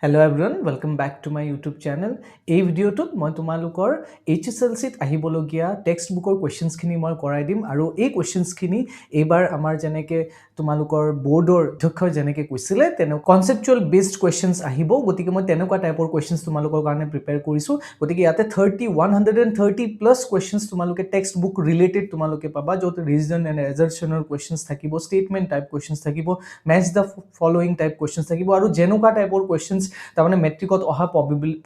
Hello everyone, welcome back to my YouTube channel. এই ভিডিওটোত মই তোমালোকৰ HSLC ত আহিবলগীয়া টেক্সট বুকৰ কোৱেশ্চনছ খিনি মই কৰাই দিম আৰু এই কোৱেশ্চনছ খিনি এবাৰ আমাৰ জেনেকে তোমালোকৰ বোৰ্ডৰ অধ্যক্ষ জেনেকে কৈছিলে তেনে কনসেপচুৱেল বেসড কোৱেশ্চনছ আহিব গতিকে মই তেনেকুৱা টাইপৰ কোৱেশ্চনছ তোমালোকৰ কাৰণে প্ৰিপেয়াৰ কৰিছো গতিকে ইয়াতে 130 প্লাস কোৱেশ্চনছ তোমালোকে টেক্সট বুক ৰিলেটেড তোমালোকে পাবা যত ৰিজন এণ্ড এজাৰচনৰ কোৱেশ্চনছ থাকিব ষ্টেটমেন্ট টাইপ কোৱেশ্চনছ থাকিব ম্যাচ দ্য ফলোইং টাইপ কোৱেশ্চনছ থাকিব আৰু যেনেকুৱা টাইপৰ কোৱেশ্চনছ তাৰমানে মেট্ৰিকত অহা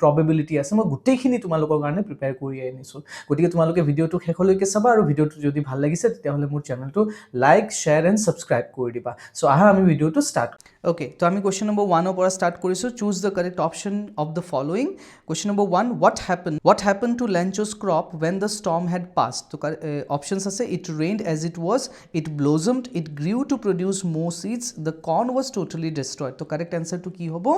প্ৰবেবিলিটি আছে মই গোটেইখিনি তোমালোকৰ কাৰণে প্ৰিপেয়াৰ কৰি আনিছো গতিকে তোমালোকে ভিডিওটো শেষলৈকে চাবা আৰু ভিডিওটো যদি ভাল লাগিছে তেতিয়াহলে মোৰ চেনেলটো লাইক শেয়াৰ এণ্ড সাবস্ক্ৰাইব কৰি দিবা সো আহা আমি ভিডিওটো ষ্টাৰ্ট Okay, so আমি question number 1 opora start korisu. Choose the correct option of the following. Question number 1, what happened to Lancho's crop when the storm had passed? So options ase it rained as it was, it blossomed, it grew to produce more seeds, the corn was totally destroyed. So correct answer to ki hobo?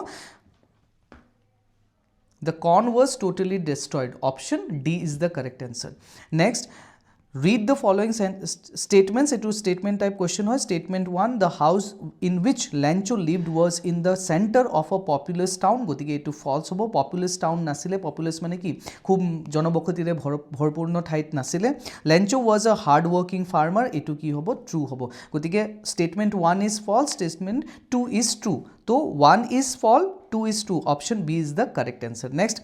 The corn was totally destroyed. Option D is the correct answer. Next, read the following statements. It was statement type question hoy. Statement 1, the house in which Lancho lived was in the center of a populous town. গতিকে এটো false হ'ব. Populous town নাছিলে. Populous মানে কি খুব জনবসতিৰে ভৰপূৰ্ণ ঠাইত নাছিলে. Lancho was a hard working farmer. এটো কি হ'ব? True হ'ব. গতিকে statement 1 is false, statement 2 is true. So 1 is false, 2 is true. Option B is the correct answer. Next,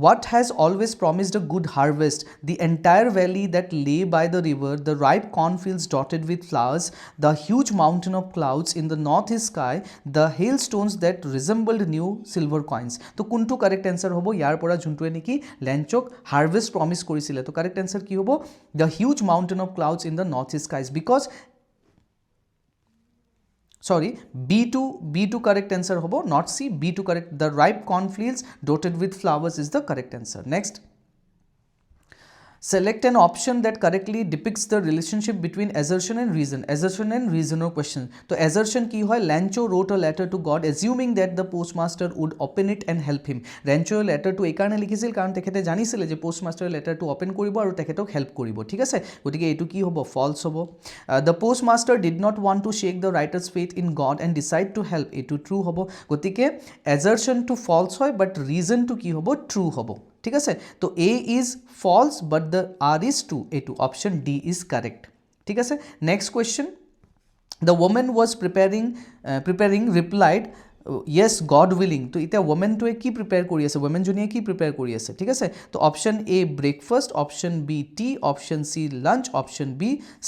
what has always promised a good harvest? The entire valley that lay by the river, the ripe cornfields dotted with flowers, the huge mountain of clouds in the northeast sky, the hailstones that resembled new silver coins. তো কোনটো correct answer হ'ব ইয়াৰ পৰা যোনটোৱে নেকি লেঞ্চক harvest promise কৰিছিলে তো correct answer কি হ'ব the huge mountain of clouds in the northeast skies because sorry, B2 correct answer hobo, not C, B2 correct. The ripe cornfields dotted with flowers is the correct answer. Next, select an option that correctly depicts the relationship between assertion and reason. Assertion and reason or question. So assertion ki hoy Lancho wrote a letter to God assuming that the postmaster would open it and help him. Lancho letter to ekarne likhisil karon tekhete janisile je postmaster letter to open koribo aru tekhetok help koribo. Thik ase gotike etu ki hobo false hobo. The postmaster did not want to shake the writer's faith in God and decide to help. Etu true hobo. Gotike assertion to false hoy but reason to ki hobo true hobo. ঠিক আছে তো A is false but the R is true. A2 option D is correct. ঠিক আছে next question, the woman was preparing replied yes God willing. তো এটা woman to কি prepare কৰি আছে woman জনিয়ে কি prepare কৰি আছে ঠিক আছে তো option A breakfast, option B tea, option C lunch, option B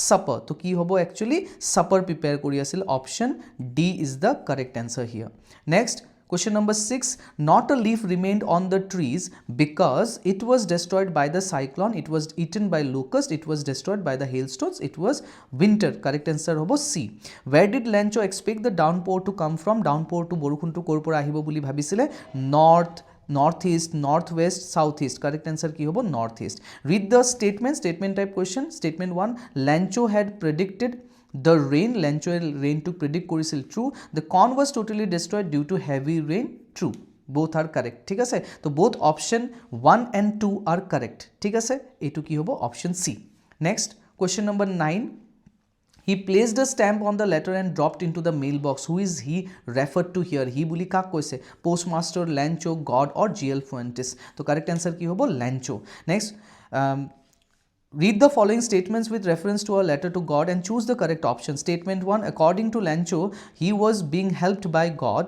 supper. তো কি হ'ব actually supper prepare কৰি আছিল. Option D is the correct answer here. Next, question number 6, not a leaf remained on the trees because it was destroyed by the cyclone, it was eaten by locust, it was destroyed by the hailstones, it was winter. Correct answer hobo C. Where did Lancho expect the downpour to come from? Downpour to borukhun to kor pora ahibo boli bhabisile north, northeast, northwest, southeast. Correct answer ki hobo northeast. Read the statement type question. Statement 1, Lancho had predicted the rain. Lancho rain to predict korisil. True. The corn was totally destroyed due to heavy rain. True. Both are correct. ঠিক আছে তো both option 1 and 2 are correct. ঠিক আছে এটু কি হবো option C. Next, question number 9, he placed a stamp on the letter and dropped into the mailbox. Who is he referred to here? He বুলি কাক কৈছে postmaster, Lancho, God or GL Fuentes. তো correct answer কি হবো Lancho. Next, read the following statements with reference to a letter to God and choose the correct option. Statement 1, according to Lancho, he was being helped by God.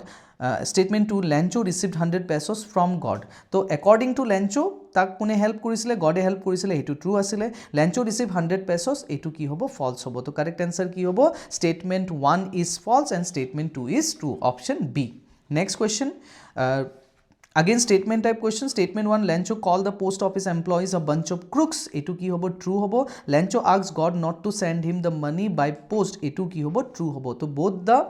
Statement 2, Lancho received 100 pesos from God. So according to Lancho, tak kone help korisile, God help korisile, etu true asile. Lancho received 100 pesos, etu ki hobo false hobo. So correct answer ki hobo statement 1 is false and statement 2 is true. Option B. Next question, again statement type question. Statement 1, Lancho called the post office employees a bunch of crooks. Etu ki hobo true hobo. Lancho asked God not to send him the money by post. Etu ki hobo true hobo. So both the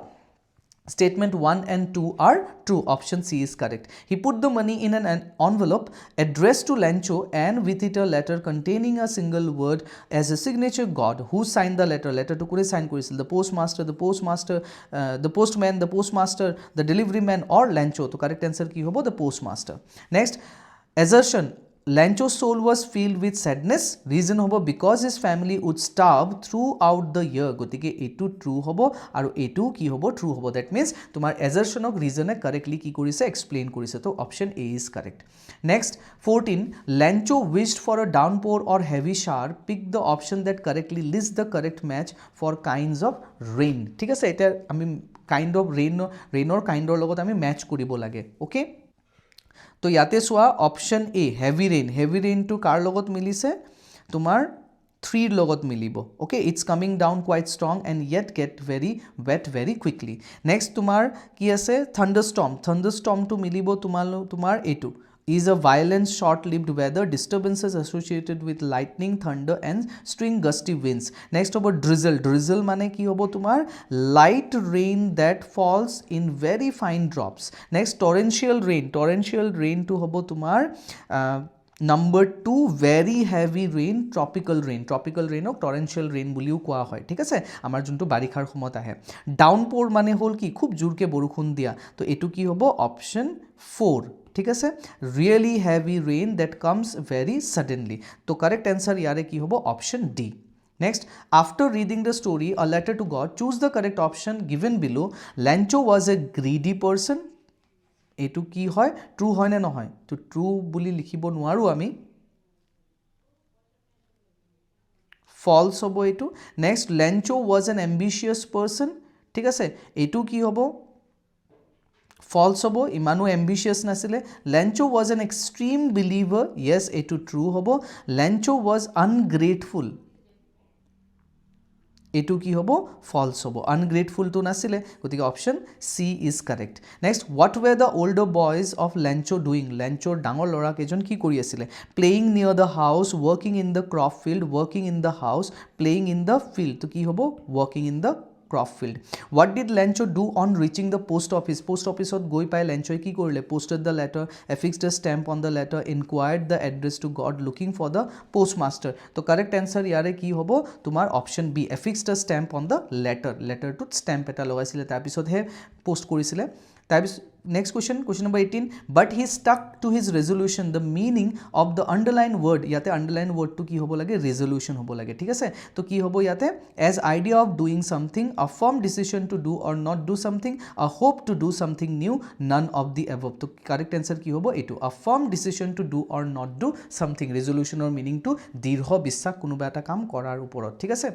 statement 1 and 2 are true. Option C is correct. He put the money in an envelope addressed to Lancho and with it a letter containing a single word as a signature. God. Who signed the letter? Letter to kore sign korisil. The postmaster, the postman, the postmaster, the delivery man or Lancho. So correct answer ki hobo the postmaster. Next, assertion, Lancho's soul was filled with sadness. Reason hobo because his family would starve throughout the year. Gotike etu true hobo aru etu ki hobo true hobo. That means tumar assertion ok reason e correctly ki korise explain korise. So option A is correct. Next 14, Lancho wished for a downpour or heavy shower. Pick the option that correctly lists the correct match for kinds of rain. ঠিক আছে, এটা আমি kind of rain or kind or লগত আমি match কৰিব লাগে. Okay, তো ইয়াতে চোৱা অপশ্যন এ হেভি ৰেইনটো কাৰ লগত মিলিছে, তোমাৰ 3 লগত মিলিব. Okay, it's coming down quite strong and yet get very wet very quickly. Next তোমাৰ কি আছে, থাণ্ডাৰষ্টৰ্মটো মিলিব তোমাৰ এইটো is a violent short-lived weather disturbances associated with lightning, thunder and string gusty winds. Next hobo drizzle mane ki hobo tumar light rain that falls in very fine drops. Next torrential rain to hobo tumar number 2 very heavy rain, tropical rain ok torrential rain বুলিও কোৱা হয়. ঠিক আছে, আমাৰ যোনটো বাৰিষাৰ সময়ত আহে. ডাউনপোৰ মানে হ'ল কি খুব জোৰকে বৰষুণ দিয়া. তো এটো কি হ'ব অপশ্যন 4. ঠিক আছে, really heavy rain that comes very suddenly. তো কাৰেক্ট এনচাৰ ইয়াৰে কি হ'ব option D. Next, after reading the story, A Letter to God, choose the correct option given below. Lancho was a greedy person. এইটো কি হয়, true হয় নে নহয়? তো ট্ৰু বুলি লিখিব নোৱাৰো আমি, ফলছ হ'ব এইটো. Next Lencho was an ambitious person. ঠিক আছে, এইটো কি হ'ব ফলছ হ'ব, ইমানো এম্বিচিয়াছ নাছিলে. Lencho was an extreme believer. Yes, এইটো ট্ৰু হ'ব. Lencho was ungrateful. এইটো কি হ'ব ফলছ হ'ব, আনগ্ৰেটফুলটো নাছিলে, গতিকে option C is correct. Next, what were the older boys of Lencho doing. লেঞ্চোৰ ডাঙৰ ল'ৰাকেইজন কি কৰি আছিলে? Playing near the house, working in the crop field, working in the house, playing in the field. তো কি হ'ব working in the crop field. What did Lancho do on reaching the post office? Post office ot goi pai Lancho ki korile? Posted the letter, affixed a stamp on the letter, inquired the address to God, looking for the postmaster. To correct answer yare ki hobo tumar option B, affixed a stamp on the letter to stamp eta logaisile tar pisot he post korisile. Next question number 18, but he stuck to his resolution. The meaning of the underlined word, yate underlined word to ki hobo lage resolution hobo lage. ঠিক আছে, তো কি hobo yate as idea of doing something, a firm decision to do or not do something, a hope to do something new, none of the above. তো correct answer কি hobo etu, a firm decision to do or not do something. resolution or meaning to দীর্ঘ বিশ্বাস কোনোবা এটা কাম কৰাৰ ওপৰত. ঠিক আছে,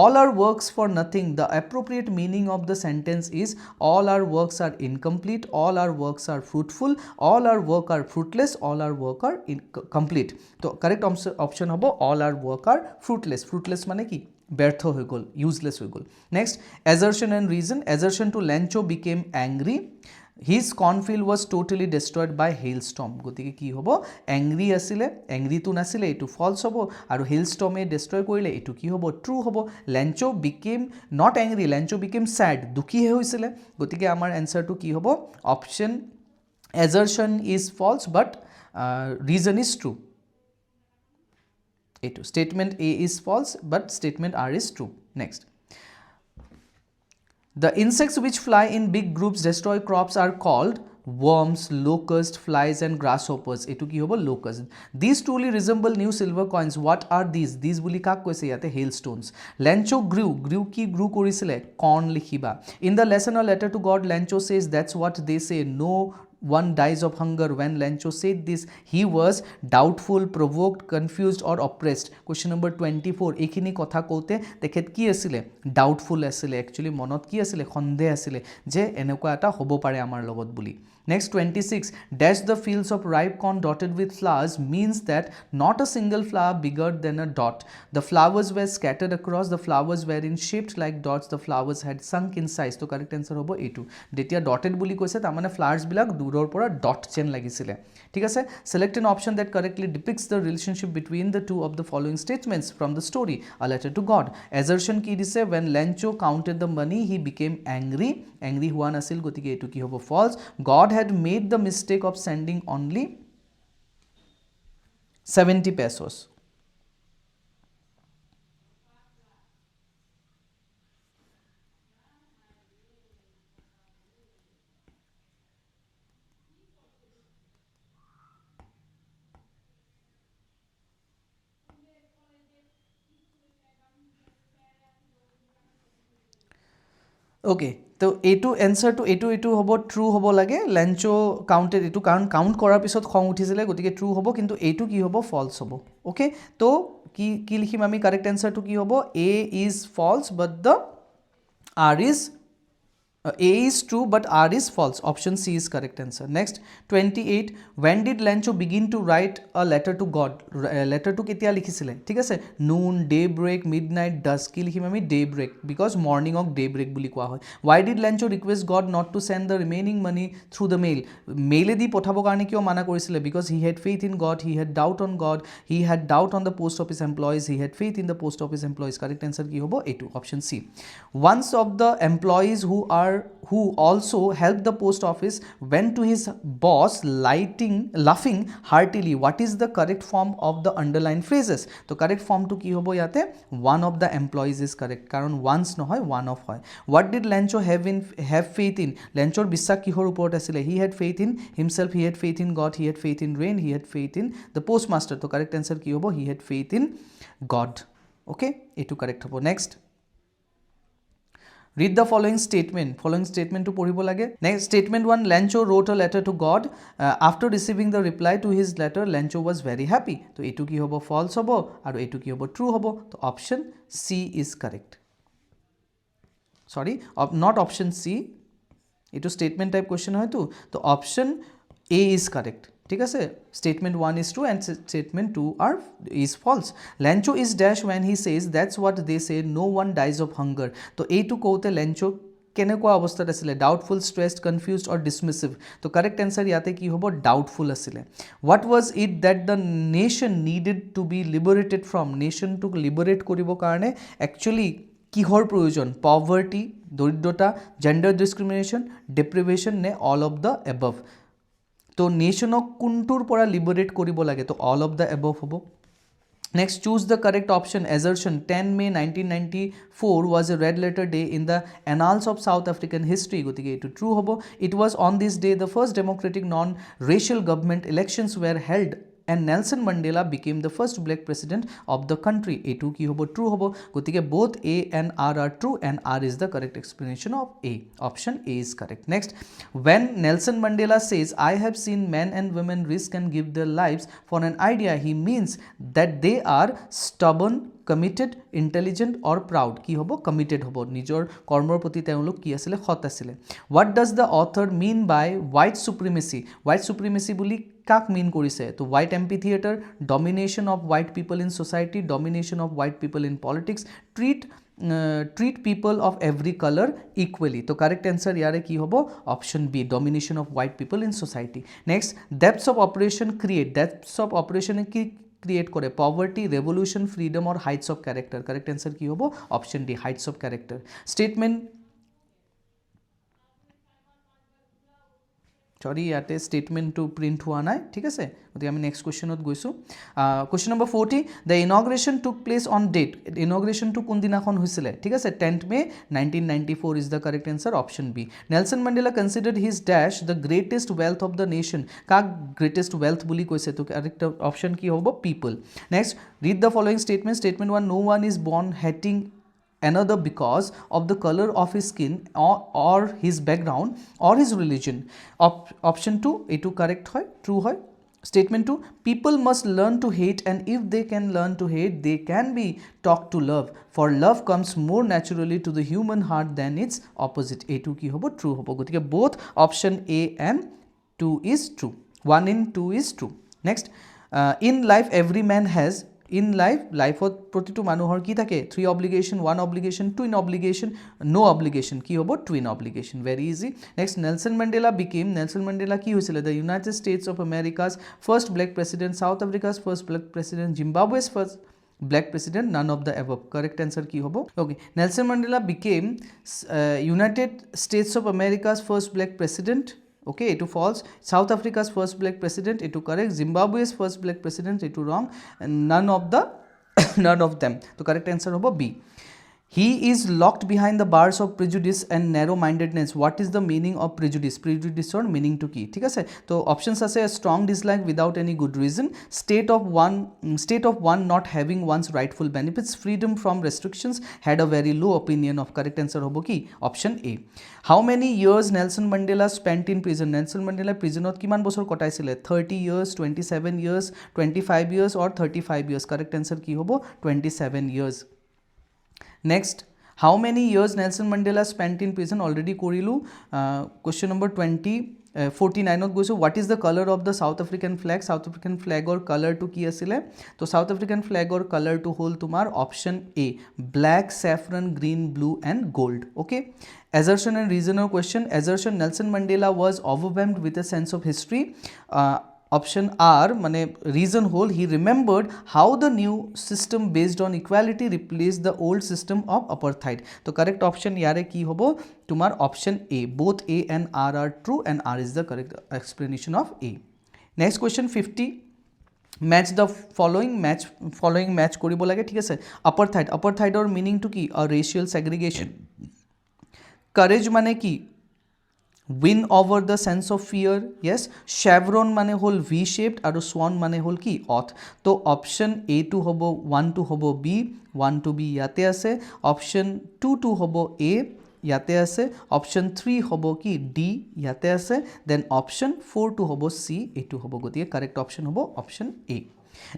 all our works for nothing. The appropriate meaning of the sentence is all our works are incomplete, all our works are fruitful, all our work are fruitless, all our work are incomplete. তো correct option hobo all our work are fruitless মানে কি ব্যর্থ হয়ে গল, useless হয়ে গল. Next, assertion and reason. Assertion to Lancho became angry. His cornfield was totally destroyed by hailstorm. গতিকে কি হ'ব angry আছিলে, angry তো নাছিলে, এইটো false হ'ব, আৰু hailstorm এ destroy কৰিলে, এইটো কি হ'ব true হ'ব. Lancho became not angry, Lancho became sad, দুখী হৈছিলে, গতিকে আমাৰ answer to কি হ'ব option assertion is false but reason is true. এইটো statement A is false but statement R is true. Next, the insects which fly in big groups destroy crops are called worms, locusts, flies and grasshoppers. এটো কি হ'ব locust. These truly resemble new silver coins. What are these? These বুলি কাক কৈছে ইয়াতে hailstones. Lancho grew কি grew কৰিছিলে corn লিখিবা. In the lesson A Letter to God, Lancho says that's what they say, no one dies of hunger. When Lancho said this, he was doubtful, provoked, confused or oppressed. Question number 24, এইখিনি কথা কওঁতে তেখেত কি আছিলে doubtful আছিলে, actually মনত কি আছিলে সন্দেহ আছিলে যে এনেকুৱা এটা হ'ব পাৰে আমাৰ লগত বুলি. Next 26, dash the fields of ripe corn dotted with flowers means that not a single flower bigger than a dot. The flowers were scattered across, the flowers were in shaped like dots, the flowers had sunk in size. তো correct answer হ'ব এইটো. যেতিয়া dotted বুলি কৈছে তাৰ মানে flowers বিলাক দূৰৰ পৰা dot চেন লাগিছিলে. ঠিক আছে, select an option that correctly depicts the relationship between the two of the following statements from the story A Letter to God. Assertion কি দিছে, when Lancho counted the money he became angry হোৱা নাছিল, গতিকে এইটো কি হ'ব false. God had made the mistake of sending only 70 pesos. Okay তো এইটো এনসাৰটো এইটো হ'ব ট্ৰু হ'ব লাগে লেঞ্চো কাউণ্টেড এইটো কাৰণ কাউণ্ট কৰাৰ পিছত খং উঠিছিলে গতিকে ট্ৰু হ'ব কিন্তু এইটো কি হ'ব ফলছ হ'ব অ'কে তো কি লিখিম আমি কাৰেক্ট এনসাৰটো কি হ'ব A is false but the R is A is true but R is false. Option C is correct answer. Next, 28. When did Lencho begin to write a letter to God? Letter to ketia likhisile? ঠিক আছে noon, daybreak, midnight, dusk. কি লিখিম আমি daybreak because morning of daybreak বুলি কোৱা হয়. Why did Lencho request God not to send the remaining money through the mail? Mail দি পঠাবৰ কাৰণে কিয় মানা কৰিছিলে? Because he had faith in God, he had doubt on God, he had doubt on the post office employees, he had faith in the post office employees. Correct answer কি হ'ব? A2. Option C. Once of the employees who also helped the post office went to his boss laughing heartily. What is the correct form of the underlined phrases? So correct form to ki hobo yate one of the employees is correct karon once no hoy one of hoy. What did Lencho have faith in? Lenchor bissak kihor upor asile? He had faith in himself, he had faith in God, he had faith in rain, he had faith in the postmaster. So correct answer ki hobo he had faith in God. Okay, etu correct hobo. Next, read the following statement to পঢ়িব লাগে next statement 1 Lencho wrote a letter to God after receiving the reply to his letter Lencho was very happy তো এটু কি হ'ব false হ'ব আৰু এটু কি হ'ব true হ'ব তো option C is correct sorry not option C এটু statement type question হয় তো option A is correct ঠিক আছে statement 1 is true and statement 2 is false Lencho is dash when he says that's what they say no one dies of hunger তো এইটো কওতে Lencho কেনেকুৱা অৱস্থাত আছিল ডাউটফুল স্ট্ৰেসড কনফিউজড অৰ ডিসমিসিভ তো কাৰেক্ট আনসাৰ ইয়াতে কি হ'ব ডাউটফুল আছিল what was it that the nation needed to be liberated from নেশনটোক লিবাৰেট কৰিব কাৰণে একচুয়ালি কিহৰ প্ৰয়োজন পভাৰ্টি দৰিদ্ৰতা জেন্ডাৰ ডিসক্ৰিমিনেশন ডিপ্ৰিভেশন নে অল অফ দ্য এবভ তো নেশনক কোনটোৰ পৰা লিবাৰেট কৰিব লাগে তো অল অফ দ্য এবভ হ'ব Next, choose the correct option. Assertion 10 May 1994 was a red letter day in the annals of South African history. Gotike etu true hobo. It was on this day the first democratic non-racial government elections were held and Nelson Mandela became the first black president of the country. A2 ki hobo true hobo. Gotike both A and R are true and R is the correct explanation of A. Option A is correct. Next, when Nelson Mandela says I have seen men and women risk and give their lives for an idea, he means that they are stubborn, committed, intelligent or proud. Ki hobo committed hobo nijor kormor proti teolok ki asile hot asile. What does the author mean by white supremacy? White supremacy buli কাক mean কৰিছে তো white amphitheatre domination of white people in society domination of white people in politics treat people of every color equally তো correct answer ইয়ারে কি হবো option B domination of white people in society next depths of oppression কি create করে poverty revolution freedom or heights of character correct answer কি হবো option D heights of character statement sorry ইয়াতে স্টেটমেন্টটো print হোৱা নাই ঠিক আছে গতিকে আমি নেক্সট কুৱেশ্যনত গৈছোঁ কুৱেশ্যন নম্বৰ 40 দ্য ইনগ্ৰেশ্যন টুক প্লেচ অন ডেট ইনগ্ৰেশ্যনটো কোনদিনাখন হৈছিলে ঠিক আছে 10th May 1994 is the correct answer option B Nelson Mandela considered his ডেশ the greatest wealth of the nation কাক গ্ৰেটেষ্ট ৱেল্থ বুলি কৈছে তো কাৰেক্ট অপশ্যন কি হ'ব people next read the following statement 1 no one is born hating another because of the color of his skin or his background or his religion option 2 a2 correct hoy true hoy statement 2 people must learn to hate and if they can learn to hate they can be taught to love for love comes more naturally to the human heart than its opposite a2 ki hobo true hobo gotike both option A and 2 is true 1 in 2 is true next in life every man has in life প্রতিটো মানুহৰ কি থাকে 3 obligation 1 obligation 2 obligation no obligation কি হ'ব twin obligation very easy next Nelson Mandela কি হৈছিল the United States of America's first black president South Africa's first black president Zimbabwe's first black president none of the above correct answer ki hobo okay Nelson Mandela became United States of America's first black president okay etu false South Africa's first black president etu correct Zimbabwe's first black president etu wrong and none of them to correct answer hobo B He is locked behind the bars of prejudice and narrow mindedness. What is the meaning of prejudice? Prejudice or meaning to কি ঠিক আছে তো options আছে strong dislike without any good reason, state of one not having one's rightful benefits, freedom from restrictions, had a very low opinion of. Correct answer হবো কি option A. How many years Nelson Mandela spent in prison? Nelson Mandela প্ৰিজনত কিমান বছৰ কটাইছিলে? 30 years, 27 years, 25 years or 35 years. Correct answer কি হবো 27 years. Next, how many years Nelson Mandela spent in prison? Already korilu. Question number 49 goes, what is the color of the South African flag? South African flag or color to ki asile? So South African flag or color to hol tumar option A, black, saffron, green, blue and gold. Okay. Assertion and reason or question. Assertion, Nelson Mandela was overwhelmed with a sense of history. Option R, মানে reason whole, he remembered how the new system based on equality replaced the old system of apartheid. তো correct option ইয়ারে কি হবো তোমার option A. Both A and R are true and R is the correct explanation of A. Next question 50. Match the following match কৰিব লাগে ঠিক আছে apartheid or meaning to কি a racial segregation. Courage মানে কি win over the sense of fear. Yes, chevron মানে হল v shaped আৰু swan মানে হল কি oath. তো option A to hobo 1 to hobo B, 1 to B ইয়াতে আছে, option 2 to hobo A ইয়াতে আছে, option 3 hobo কি D ইয়াতে আছে, then option 4 to hobo C, এইটো হব গতিকে correct option হব option A.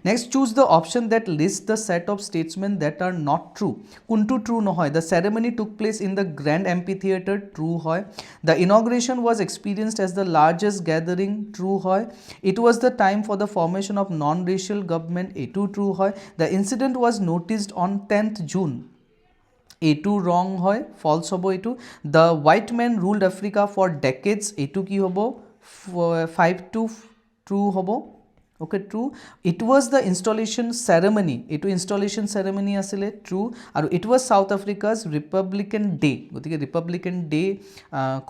Next, choose the option that lists the set of statements that are not true. Kuntu true no hoy. The ceremony took place in the Grand Amphitheatre. True hoy. The inauguration was experienced as the largest gathering. True hoy. It was the time for the formation of non-racial government. A2 true hoy. The incident was noticed on 10th June. A2 wrong hoy. False hobo A2. The white men ruled Africa for decades. A2 ki hobo 5 to true hobo. Okay, true. It was the installation ceremony. Eto installation ceremony asile true. Aru it was South Africa's Republican Day. Gotike Republican Day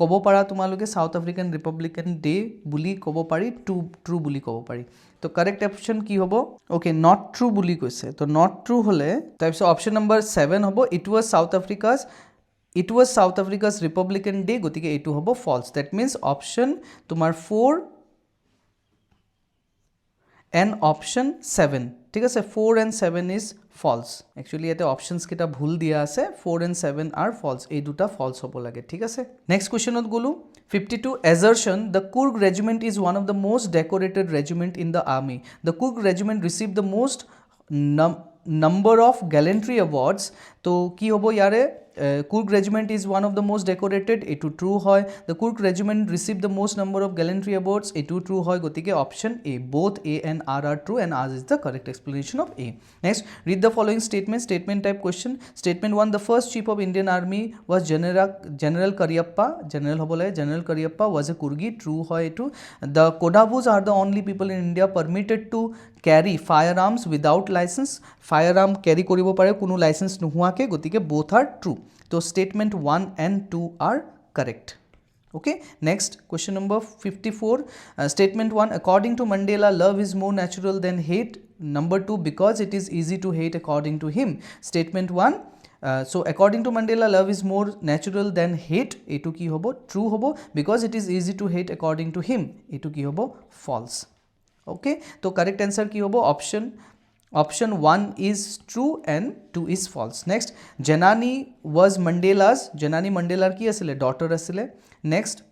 kobo para tumaloke South African Republican Day buli kobo pari, true buli kobo pari. তো correct option কি হব? Okay, not true বুলি কৈছে. তো not true হলে তাৰপিছত option number 7 হব it was South Africa's Republican Day. গতিকে এইটো হব false. That means option তোমাৰ 4 and option 7 ঠিক আছে 4 and 7 is false. Actually এতে options কেটা ভুল দিয়া আছে 4 and 7 are false. এই দুটা false হব লাগে ঠিক আছে. Next question ত গলো 52. Assertion, the Kurg regiment is one of the most decorated regiment in the army. The Kurg regiment received the most number of gallantry awards. তো কি হব ইয়ারে Kurg regiment is one of the most decorated. A2 true hoy. The Kurg regiment received the most number of gallantry awards. A2 true hoy. Gotike option A. Both A and R are true and R is the correct explanation of A. Next, read the following statement. Statement type question. Statement 1. The first chief of Indian Army was General Cariappa. General Cariappa was a Kurgi. True hoy. A2. The Kodavus are the only people in India permitted to carry firearms without license. Firearm carry koribo pare kono license nohuake. Gotike both are true. So statement 1 and 2 are correct. Okay, next question number 54. Statement 1. According to Mandela, love is more natural than hate. Number 2. Because it is easy to hate according to him. Statement 1. So according to Mandela, love is more natural than hate. A2 ki hobo true hobo. Because it is easy to hate according to him. A2 ki hobo false. Okay, so correct answer ki hobo option 1 is true and 2 is false. Next, Janani Mandelar ki asile daughter asile. Next,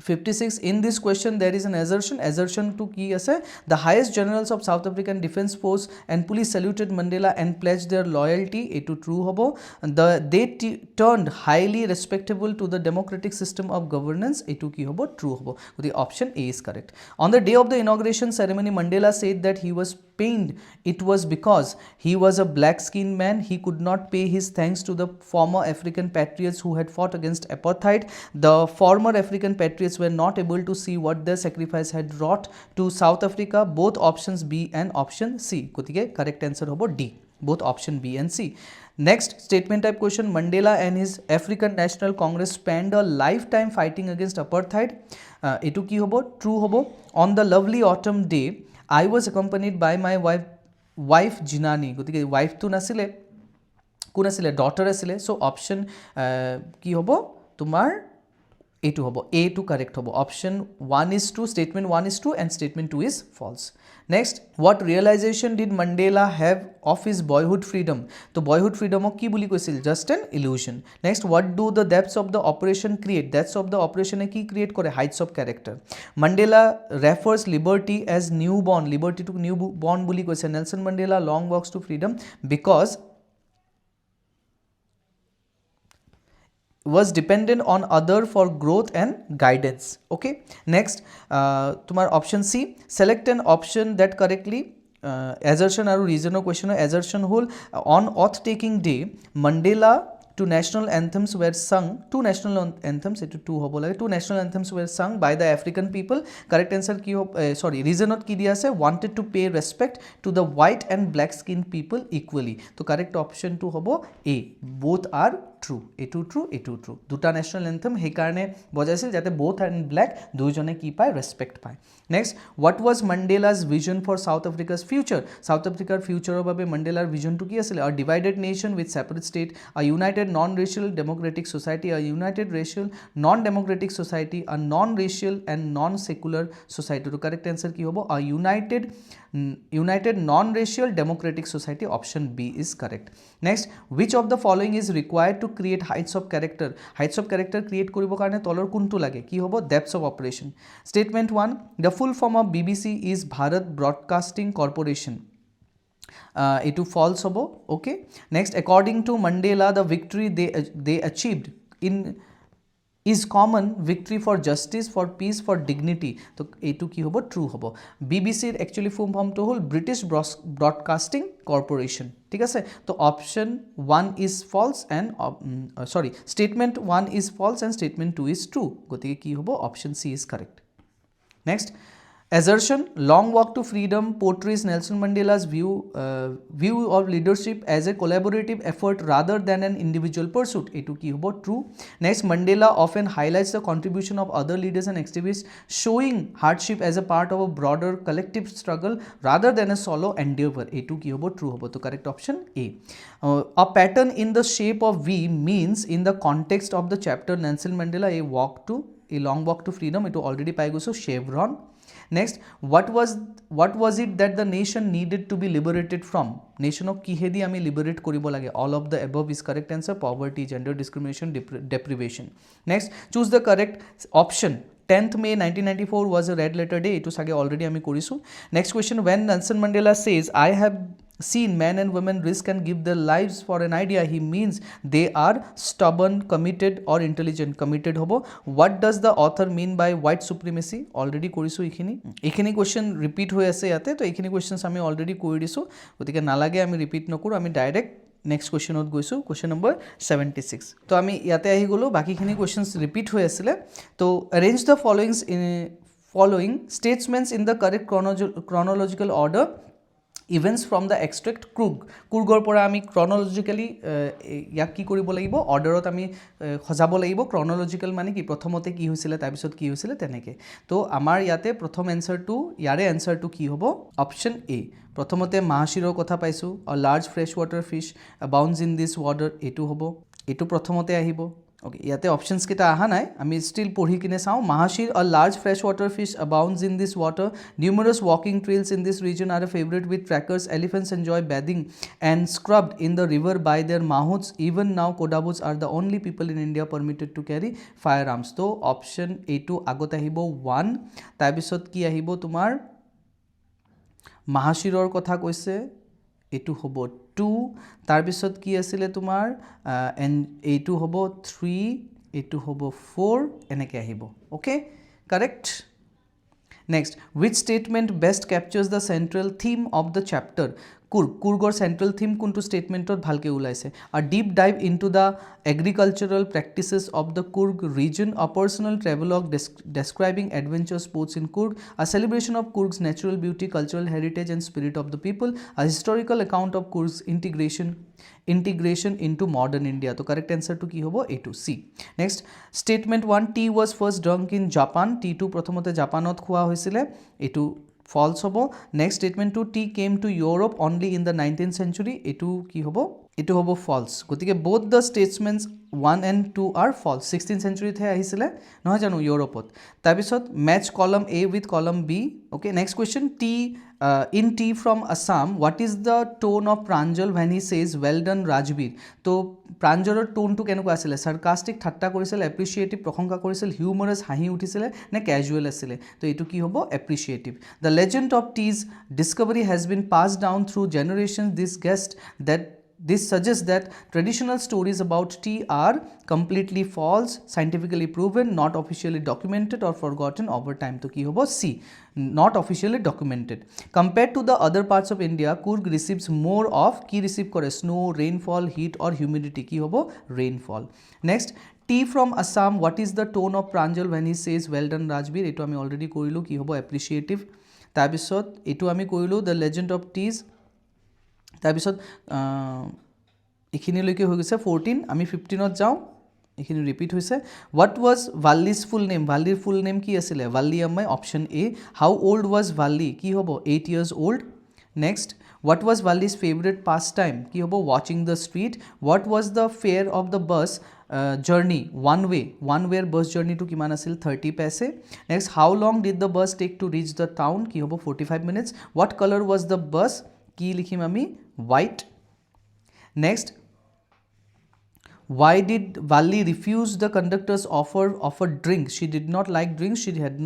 56. In this question there is an assertion to ki ase the highest generals of South African Defence Force and police saluted Mandela and pledged their loyalty. A to true hobo. They turned highly respectable to the democratic system of governance. A to ki hobo true hobo. So the option A is correct. On the day of the inauguration ceremony, Mandela said that he was pained. It was because he was a black-skinned man. He could not pay his thanks to the former African patriots who had fought against apartheid. The former African patriots were not able to see what their sacrifice had wrought to South Africa. Both options B and option C. Gotike correct answer hobo D. Both option B and C. Next, statement type question. Mandela and his African National Congress spent a lifetime fighting against apartheid. Etu ki hobo true hobo. On the lovely autumn day, I was accompanied by my wife Jinani. Gotike wife tu nasile কোন আছিলে daughter আছিলে so option কি হ'ব তোমাৰ এইটো হ'ব এ two correct হ'ব option 1 is true statement 1 is true and statement 2 is false next what realization did Mandela have of his boyhood freedom to boyhood freedom ok ki boli koisil just an illusion next what do the depths of the operation create depths of the operation e ki create kore heights of character Mandela refers liberty as newborn liberty to newborn boli koise Nelson Mandela long walks to freedom because was dependent on other for growth and guidance okay next tumar option C select an option that correctly assertion aru reason or question assertion hole on oath taking day Mandela two national anthems were sung two national anthems etu two hobo lage two national anthems were sung by the African people correct answer ki sorry reason not ki dia ase wanted to pay respect to the white and black skinned people equally to correct option 2 hobo A both are true এটু true দুটা national anthem সেইকাৰণে বজাইছিল যাতে both and black দুইজনে কি পায় respect পায় next what was Mandela's vision for South Africa's future সাউথ আফ্ৰিকাৰ ফিউচাৰৰ বাবে মাণ্ডেলাৰ ভিজনটো কি আছিল a divided nation with separate state a united non racial democratic society a united racial non democratic society a non racial and non secular society টু correct answer কি হ'ব আ united non-racial democratic society option B is correct next which of the following is required to create heights of character create koribo karone tolor kuntu lage ki hobo depths of operation statement 1 the full form of BBC is Bharat Broadcasting Corporation etu false hobo okay next according to Mandela the victory they achieved in is common victory for justice for peace for dignity to etu ki hobo true hobo BBC actually full form to hol British Broadcasting Corporation ঠিক আছে তো option 1 is false and sorry statement 1 is false and statement 2 is true গতিকে কি hobo option C is correct next assertion long walk to freedom portrays Nelson Mandela's view of leadership as a collaborative effort rather than an individual pursuit etu ki hobo true next Mandela often highlights the contribution of other leaders and activists showing hardship as a part of a broader collective struggle rather than a solo endeavor etu ki hobo true hobo to correct option A a pattern in the shape of V means in the context of the chapter Nelson Mandela a long walk to freedom etu already pai goiso chevron next what was it that the nation needed to be liberated from nation of kihedi ami liberate koribo lage all of the above is correct answer poverty gender discrimination deprivation next choose the correct option 10th May 1994 was a red letter day etu sage already ami korisu next question when Nelson Mandela says I have seen men and women risk and give their lives for an idea he means they are stubborn committed or intelligent committed hobo what does the author mean by white supremacy already korisu ekhini question repeat hoy ase yate to ekhini questions ami already kori disu gotike nalage ami repeat nokoru ami direct next question ot goisu question number 76 to ami yate ahi golo baki khini questions repeat hoy asile to arrange the following statements in the correct chronological order events from the extract kurgor pora ami chronologically yak ki koribo lagibo order ot ami khojabo lagibo chronological mane ki prothomote ki hoisile tar bisot ki hoisile teneke to amar yate prothom answer to yare answer to ki hobo option A prothomote mahashiror kotha paisu a large freshwater fish abounds in this water etu hobo etu prothomote ahibo okay yate options kita aha nai ami still পঢ়ি কিনে চাও mahashir a large freshwater fish abounds in this water numerous walking trails in this region are a favorite with trackers elephants enjoy bathing and scrubbed in the river by their mahouts even now kodabos are the only people in India permitted to carry firearms to option A2 agot ahibo 1 tar bisot ki ahibo tumar mahashiror kotha koise এটু হ'ব 2 তাৰ পিছত কি আছিল তোমাৰ and এইটু হ'ব 3 এইটু হ'ব 4 এনেকৈ আহিব okay correct next which statement best captures the central theme of the chapter kurgor central theme kuntu statement ot bhalke ulaise a deep dive into the agricultural practices of the Kurg region a personal travelogue describing adventure sports in Kurg a celebration of Kurg's natural beauty cultural heritage and spirit of the people a historical account of Kurg's integration into modern India to correct answer to ki hobo A2 C next statement 1 tea was first drunk in Japan T2 prothomote Japanot khua hoisile etu false hobo next statement 2 tea came to Europe only in the 19th century etu ki hobo এটো হ'ব false গতিকে both the statements 1 and 2 are false 16th century তে আহিছিলে নহয় জানো ইউৰোপত তাৰপিছত match column A with column B okay next question in T from Assam what is the tone of Pranjal when he says well done Rajbir তো প্ৰাঞ্জলৰ টোনটো কেনেকুৱা আছিলে সাৰ্কাষ্টিক ঠাট্টা কৰিছিল এপ্ৰিচিয়েটিভ প্ৰশংসা কৰিছিল হিউমাৰাছ হাঁহি উঠিছিলে নে ক্যাজুৱেল আছিলে তো এইটো কি হ'ব appreciative the legend of this discovery has been passed down through generations this suggests that This suggests that traditional stories about tea are completely false, scientifically proven, not officially documented or forgotten over time. To ki hobo C, not officially documented. Compared to the other parts of India, Coorg receives more of ki receive kore snow, rainfall, heat or humidity. Ki hobo rainfall. Next, tea from Assam. What is the tone of Pranjal when he says well done Rajbir? Eto ami already korilu ki hobo appreciative. Tabisot eto ami korilu the legend of teas. তাৰপিছত এইখিনিলৈকে হৈ গৈছে 14 আমি 15ত যাওঁ এইখিনি repeat হৈছে what was Valli's full name ভাল্লিৰ full name কি আছিলে Valliammai option A how old was Valli কি হ'ব 8 years old next what was Valli's favourite pastime কি হ'ব ৱাচিং the street what was the fare of the bus journey one way bus journey to kiman asil 30 paise next how long did the bus take to reach the town ki hobo 45 minutes what color was the bus কি লিখিম আমি white next why did Valli refuse the conductor's offer drink she did not like drinks she had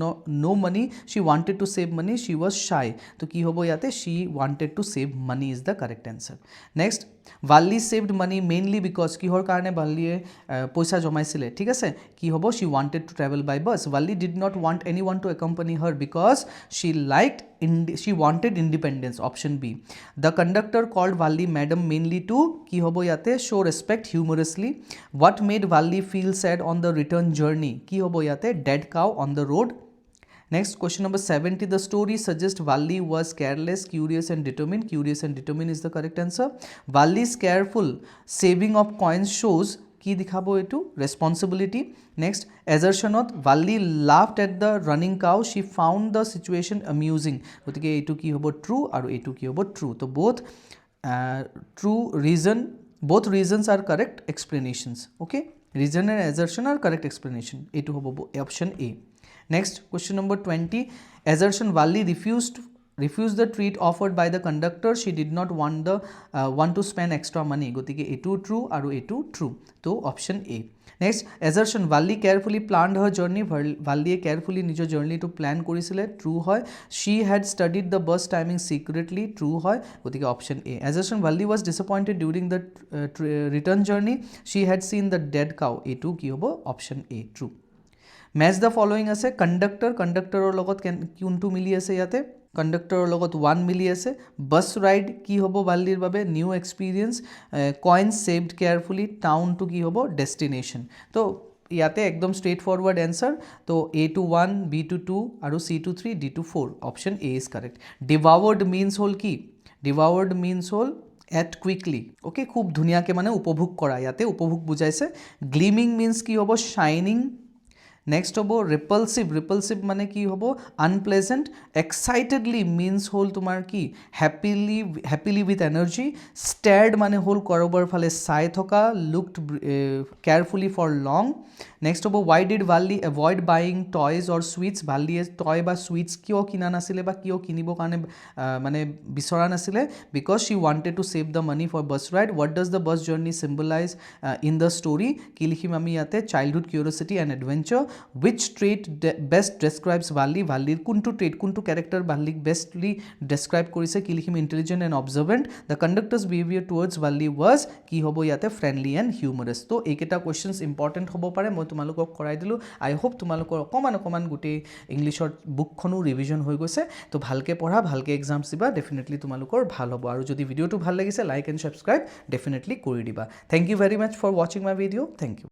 no money she wanted to save money she was shy to ki hobo yate she wanted to save money is the correct answer next Valli saved money mainly because kihor karone Valli poisa jomaisile thik ase ki hobo she wanted to travel by bus Valli did not want anyone to accompany her because she wanted independence option B the conductor called Valli madam mainly to ki hobo yate show respect humorously what made Valli feel sad on the return journey ki hobo yate dead cow on the road next question number 70 the story suggests Valli was careless curious and determined is the correct answer Valli's careful saving of coins shows কি দেখাবো এটু responsibility next assertion of Valli laughed at the running cow she found the situation amusing গতিকে এটু কি হ'ব true আৰু এটু কি হ'ব true তো both reasons are correct explanations okay reason and assertion are correct explanation এটু হ'ব option A next question number 20 assertion Valli refused the treat offered by the conductor she did not want to spend extra money gotike etu true aru etu true to option A next assertion Valli carefully planned her journey Valli carefully nijo journey to plan korisile true hoy she had studied the bus timing secretly true hoy gotike option A assertion Valli was disappointed during the return journey she had seen the dead cow etu ki hobo option A true match the following ase conductor logot kuntu mili ase yate conductor logot 1 mili ase bus ride ki hobo Vallir babe new experience coins saved carefully town to ki hobo destination to ইয়াতে একদম straight forward answer তো A to 1 B to 2 আৰু C to 3 D to 4 option A is correct devoured means hol ki devoured means hol at quickly okay খুব ধুনিয়াকে মানে উপভোগ কৰা ইয়াতে উপভোগ বুজাইছে gleaming means কি হ'ব shining next hobo repulsive mane ki hobo unpleasant excitedly means hol tumar ki happily with energy stared mane hol korobar phale sai thoka looked carefully for long next hobo why did Valli avoid buying toys or sweets Valli toy ba sweets kyo kina nasile ba kyo kinibo kane mane bisora nasile because she wanted to save the money for bus ride what does the bus journey symbolize in the story ki likhim ami yate childhood curiosity and adventure which trait best describes Valli Vallir kuntu trait kuntu character Valli bestly describe korise ki likhim intelligent and observant the conductor's behavior towards Valli was ki hobo yate friendly and humorous to eketa questions important hobo pare moi tumalukok korai dilu I hope tumalukor okoman gute english book khonu revision hoi goise to bhalke podha bhalke exams diba definitely tumalukor bhal hobo aru jodi video tu bhal lagise like and subscribe definitely kori diba thank you very much for watching my video thank you